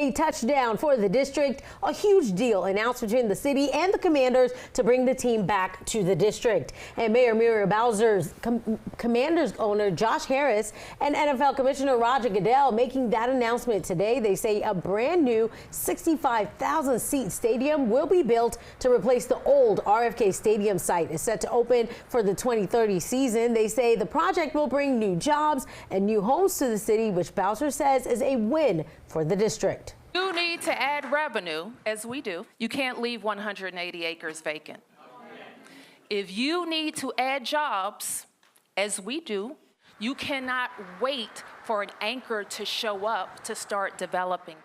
a touchdown for the district. A huge deal announced between the city and the Commanders to bring the team back to the district. And Mayor Muriel Bowser's Commanders owner Josh Harris and NFL Commissioner Roger Goodell making that announcement today. They say a brand new 65,000 seat stadium will be built to replace the old RFK Stadium site. It's set to open for the 2030 season. They say the project will bring new jobs and new homes to the city, which Bowser says is a win for the district. You need to add revenue, as we do. You can't leave 180 acres vacant. If you need to add jobs, as we do, you cannot wait for an anchor to show up to start developing.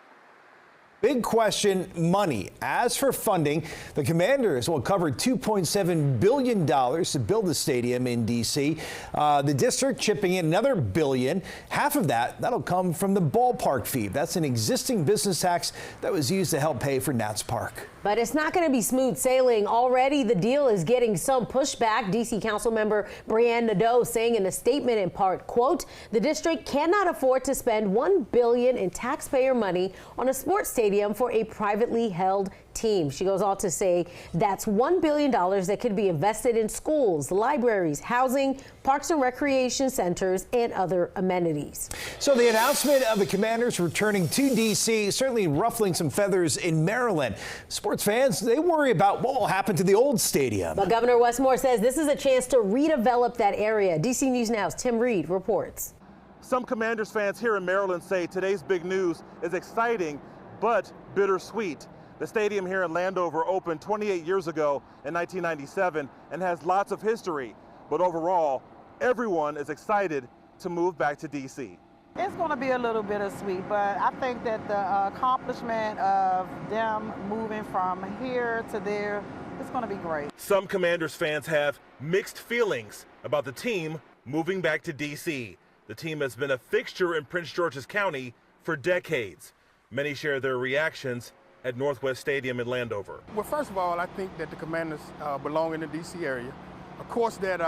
Big question, money. As for funding, the Commanders will cover $2.7 billion to build the stadium in D.C. The district chipping in another $1 billion. Half of that'll come from the ballpark fee. That's an existing business tax that was used to help pay for Nats Park. But it's not going to be smooth sailing. Already the deal is getting some pushback. D.C. Council member Brianne Nadeau saying in a statement in part, quote, the district cannot afford to spend $1 billion in taxpayer money on a sports stadium for a privately held team. She goes on to say that's $1 billion that could be invested in schools, libraries, housing, parks and recreation centers, and other amenities. So the announcement of the Commanders returning to D.C. certainly ruffling some feathers in Maryland. Sports fans, they worry about what will happen to the old stadium. But Governor Westmore says this is a chance to redevelop that area. D.C. News Now's Tim Reed reports. Some Commanders fans here in Maryland say today's big news is exciting but bittersweet. The stadium here in Landover opened 28 years ago in 1997 and has lots of history. But overall, everyone is excited to move back to D.C. It's going to be a little bittersweet, but I think that the accomplishment of them moving from here to there is going to be great. Some Commanders fans have mixed feelings about the team moving back to D.C. The team has been a fixture in Prince George's County for decades. Many share their reactions at Northwest Stadium in Landover. Well, first of all, I think that the Commanders belong in the D.C. area. Of course, that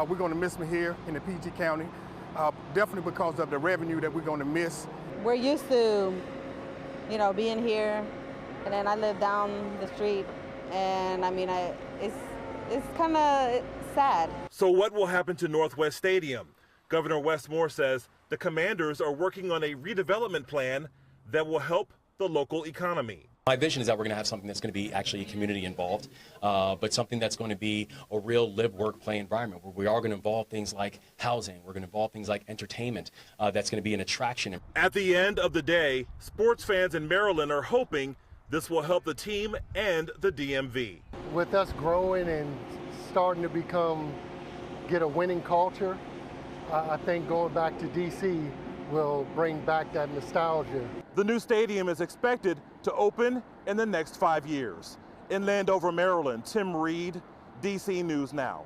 we're going to miss them here in the PG County, definitely because of the revenue that we're going to miss. We're used to, being here, and then I live down the street, and I mean, it's kind of sad. So what will happen to Northwest Stadium? Governor Westmore says the Commanders are working on a redevelopment plan that will help the local economy. My vision is that we're going to have something that's going to be actually community involved, but something that's going to be a real live, work, play environment where we are going to involve things like housing, we're going to involve things like entertainment, that's going to be an attraction. At the end of the day, sports fans in Maryland are hoping this will help the team and the DMV. With us growing and starting to get a winning culture, I think going back to D.C. will bring back that nostalgia. The new stadium is expected to open in the next 5 years. In Landover, Maryland, Tim Reed, D.C. News Now.